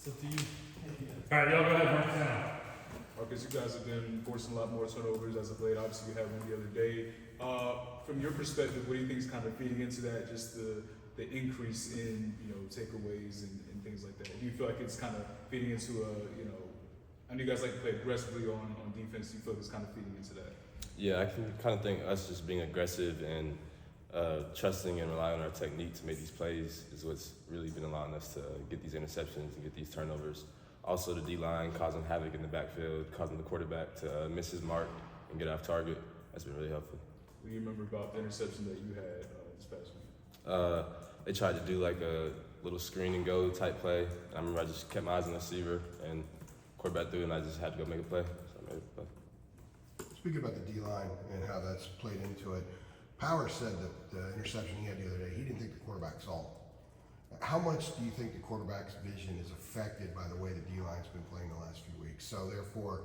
up to you. All right, y'all go ahead, Mark. Down. Marcus, you guys have been forcing a lot more turnovers as of late. Obviously, you had one the other day. From your perspective, what do you think is kind of feeding into that? Just the increase in takeaways and things like that. Do you feel like it's kind of feeding into I know you guys like to play aggressively on defense. Do you feel like it's kind of feeding into that? Yeah, I can kind of think us just being aggressive and trusting and relying on our technique to make these plays is what's really been allowing us to get these interceptions and get these turnovers. Also, the D-line causing havoc in the backfield, causing the quarterback to miss his mark and get off target. That's been really helpful. What do you remember about the interception that you had this past week? They tried to do like a little screen and go type play. I remember I just kept my eyes on the receiver and quarterback threw, and I just had to go make a play. So I made a play. Speaking about the D-line and how that's played into it, Power said that the interception he had the other day, he didn't think the quarterback saw it. How much do you think the quarterback's vision is affected by the way the D-line's been playing the last few weeks? So therefore,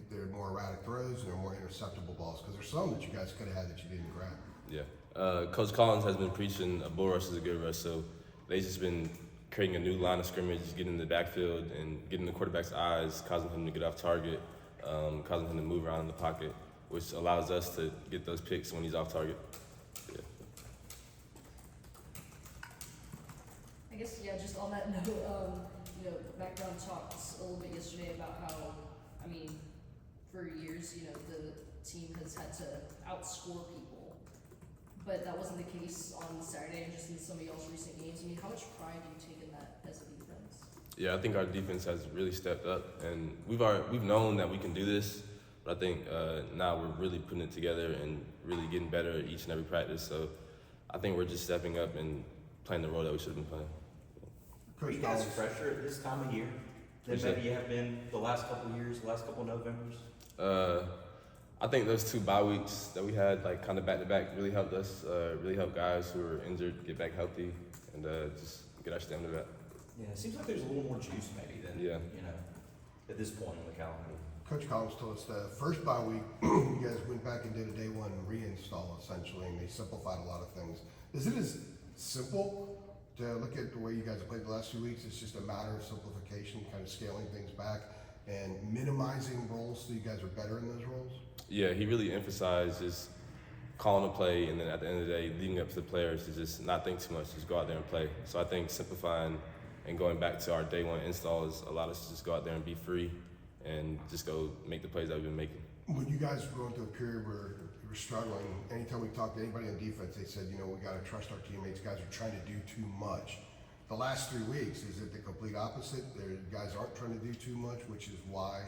there are more erratic throws and there are more interceptable balls, because there's some that you guys could have had that you didn't grab. Yeah. Coach Collins has been preaching a bull rush is a good rush, so they've just been creating a new line of scrimmage, getting in the backfield and getting the quarterback's eyes, causing him to get off target, causing him to move around in the pocket, which allows us to get those picks when he's off target. Yeah. I guess, yeah, just on that note, background talked a little bit yesterday about how, for years, the team has had to outscore people, but that wasn't the case on Saturday and just in some of y'all's recent games. How much pride do you take in that as a defense? Yeah, I think our defense has really stepped up, and we've known that we can do this, but I think now we're really putting it together and really getting better each and every practice. So I think we're just stepping up and playing the role that we should have been playing. Are you guys fresher at this time of year than maybe you have been the last couple of years, the last couple of Novembers? I think those 2 bye weeks that we had, like kind of back to back, really helped us. Really helped guys who were injured get back healthy and just get our stamina back. Yeah, it seems like there's a little more juice maybe than at this point in the calendar. Coach Collins told us the first bye week, you guys went back and did a day one reinstall essentially, and they simplified a lot of things. Is it as simple to look at the way you guys have played the last few weeks? It's just a matter of simplification, kind of scaling things back and minimizing roles so you guys are better in those roles? Yeah, he really emphasizes calling a play, and then at the end of the day, leading up to the players to just not think too much, just go out there and play. So I think simplifying and going back to our day one installs allowed us to just go out there and be free and just go make the plays that we've been making. When you guys were going through a period where you were struggling, anytime we talked to anybody on defense, they said, we got to trust our teammates. Guys are trying to do too much. The last 3 weeks, is it the complete opposite? The guys aren't trying to do too much, which is why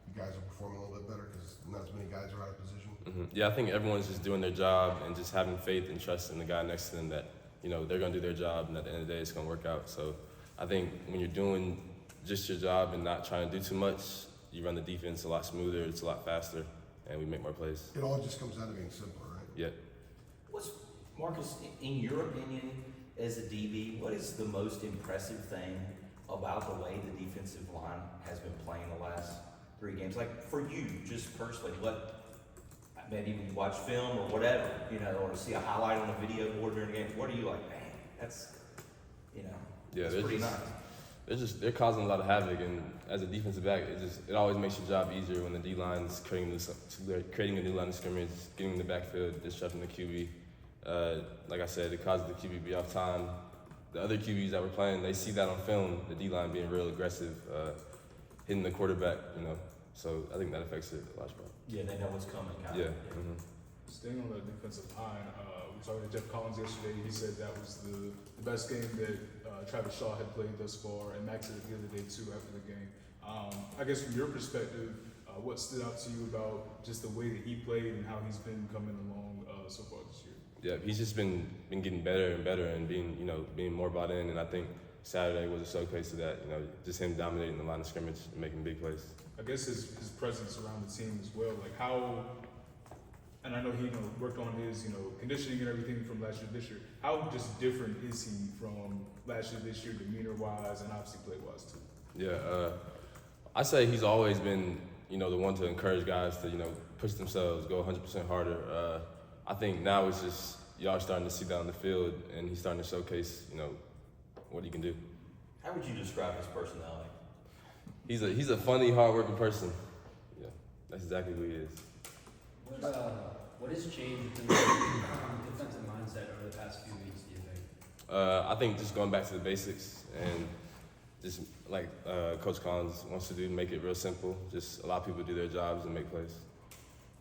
you guys are performing a little bit better because not as many guys are out of position? Mm-hmm. Yeah, I think everyone's just doing their job and just having faith and trust in the guy next to them that, they're going to do their job, and at the end of the day, it's going to work out. So I think when you're doing just your job and not trying to do too much, you run the defense a lot smoother, it's a lot faster, and we make more plays. It all just comes down to being simpler, right? Yeah. What's, Marcus, in your opinion, as a DB, what is the most impressive thing about the way the defensive line has been playing the last 3 games? Like for you, just personally, maybe when you watch film or whatever, or see a highlight on a video board during the game, what are you like, man, that's that's pretty nice. They're causing a lot of havoc, and as a defensive back, it always makes your job easier when the D-line's creating a new line of scrimmage, getting in the backfield, disrupting the QB. Like I said, it causes the QB to be off time. The other QBs that we're playing, they see that on film, the D-line being real aggressive, hitting the quarterback, So I think that affects it a large part. Yeah, they know what's coming, kind yeah. of. Mm-hmm. Staying on the defensive line, we talked to Jeff Collins yesterday. He said that was the best game that Travis Shaw had played thus far, and Max said it the other day too after the game. I guess from your perspective, what stood out to you about just the way that he played and how he's been coming along so far this year? Yeah, he's just been getting better and better and being more bought in, and I think Saturday was a showcase of that. Just him dominating the line of scrimmage and making big plays. I guess his presence around the team as well, like how. And I know he worked on his conditioning and everything from last year to this year. How just different is he from last year to this year, demeanor wise and obviously play wise too? Yeah, I say he's always been the one to encourage guys to push themselves, go 100% harder. I think now it's just y'all starting to see that on the field, and he's starting to showcase what he can do. How would you describe his personality? He's a funny, hardworking person. Yeah, that's exactly who he is. What has changed within the defensive mindset over the past few weeks, do you think? I think just going back to the basics and just like Coach Collins wants to do, make it real simple. Just allow people to do their jobs and make plays.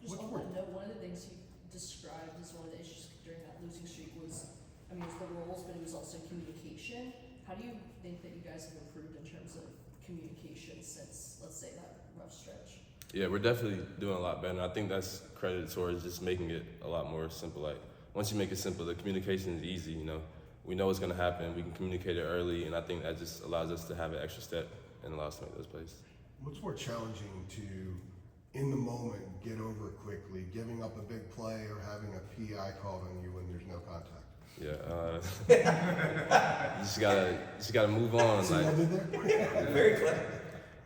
Just on that note, one of the things he described as one of the issues during that losing streak was, I mean, it was the roles, but it was also communication. How do you think that you guys have improved in terms of communication since, let's say, that rough stretch? Yeah, we're definitely doing a lot better. I think that's credited towards just making it a lot more simple. Like once you make it simple, the communication is easy. You know, we know what's going to happen. We can communicate it early, and I think that just allows us to have an extra step and allows us to make those plays. What's more challenging to, in the moment, get over it quickly, giving up a big play or having a PI called on you when there's no contact? Yeah, you just gotta move on. See what I did there? Very clever.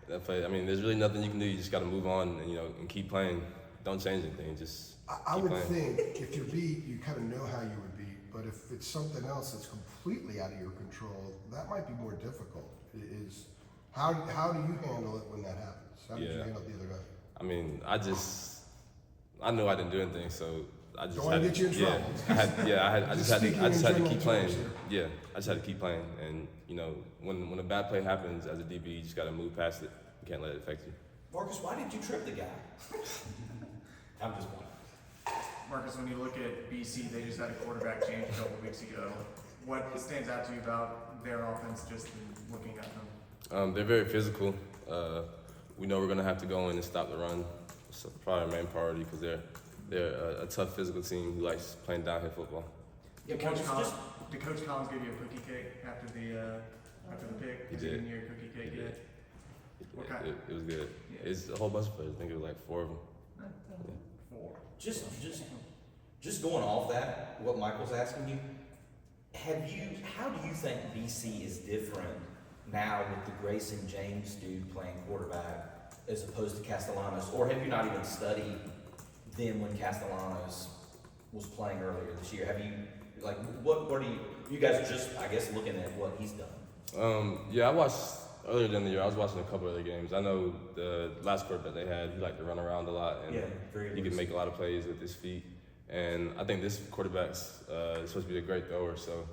That play. I mean, there's really nothing you can do. You just gotta move on and and keep playing. Don't change anything. Just I keep would playing. think if you're beat, you kind of know how you would beat, but if it's something else that's completely out of your control, that might be more difficult. How do you handle it when that happens? How did you handle it the other day? I mean, I knew I didn't do anything, so I just Don't want to get you in trouble. I just had to keep playing. Yeah, I just had to keep playing, and when a bad play happens as a DB, you just got to move past it. You can't let it affect you. Marcus, why did you trip the guy? I'm just wondering. Marcus, when you look at BC, they just had a quarterback change a couple weeks ago. What stands out to you about their offense just in looking at them? They're very physical. We know we're going to have to go in and stop the run. It's probably our main priority because they're a tough physical team who likes playing downhill football. Did Coach Collins give you a cookie cake after the pick? He Has did. Given you a cookie cake yet? What kind? It was good. Yeah. It's a whole bunch of players. I think it was like 4 of them. 4. Just going off that, what Michael's asking you, how do you think BC is different now with the Grayson James dude playing quarterback as opposed to Castellanos? Or have you not even studied them when Castellanos was playing earlier this year? Have you, what are you guys are just, I guess, looking at what he's done? Yeah, I watched earlier in the year. I was watching a couple other games. I know the last quarterback they had, he liked to run around a lot, and he could make a lot of plays with his feet. And I think this quarterback's supposed to be a great thrower, so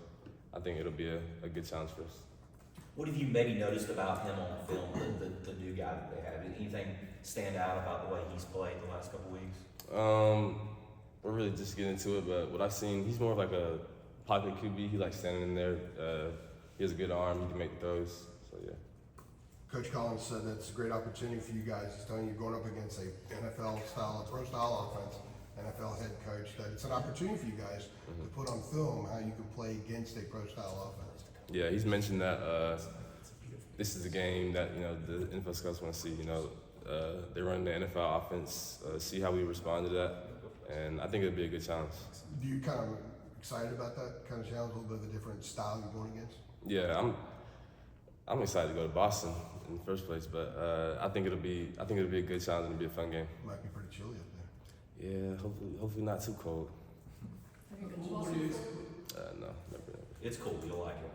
I think it'll be a good challenge for us. What have you maybe noticed about him on film, the new guy that they have? Anything stand out about the way he's played the last couple weeks? We're really just getting into it, but what I've seen, he's more of like a pocket QB. He likes standing in there. He has a good arm. He can make throws. So yeah. Coach Collins said that's a great opportunity for you guys. He's telling you going up against a NFL style, pro style offense, NFL head coach, that it's an opportunity for you guys to put on film how you can play against a pro style offense. Yeah, he's mentioned that this is a game that the NFL scouts want to see. They run the NFL offense, see how we respond to that, and I think it'll be a good challenge. Do you kind of excited about that kind of challenge, a little bit of a different style you're going against? Yeah, I'm excited to go to Boston in the first place, but I think it'll be a good challenge and it'll be a fun game. It might be pretty chilly up there. Yeah, hopefully not too cold. Have you been to Boston? No, never. It's cool. You'll like it.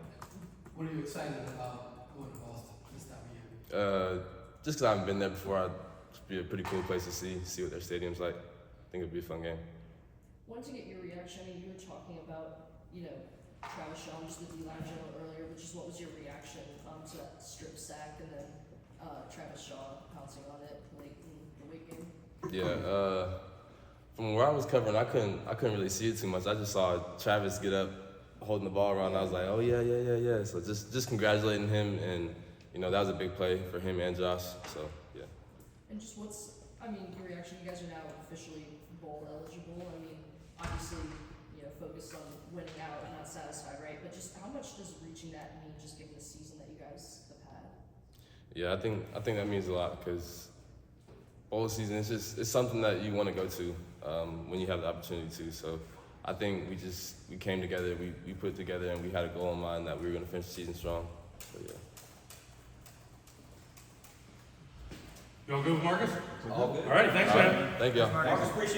What are you excited about going to Boston this time of year? Just because I haven't been there before, it'd be a pretty cool place to see what their stadium's like. I think it'd be a fun game. Wanted to get your reaction. I mean, you were talking about, Travis Shaw, just the D-line general earlier, but just what was your reaction to that strip sack and then Travis Shaw pouncing on it late in the late game? Yeah, from where I was covering, I couldn't really see it too much. I just saw Travis get up, holding the ball around. And I was like, oh yeah. So just congratulating him, and that was a big play for him and Josh. So yeah. And just your reaction? You guys are now officially bowl eligible. I mean, obviously, focused on winning out and not satisfied, right? But just how much does reaching that mean, just given the season that you guys have had? Yeah, I think that means a lot because bowl season it's something that you want to go to when you have the opportunity to. So I think we came together, we put it together, and we had a goal in mind that we were going to finish the season strong. So yeah. You all good with Marcus? All good. All right, thanks, man. Thank you. Marcus, appreciate it.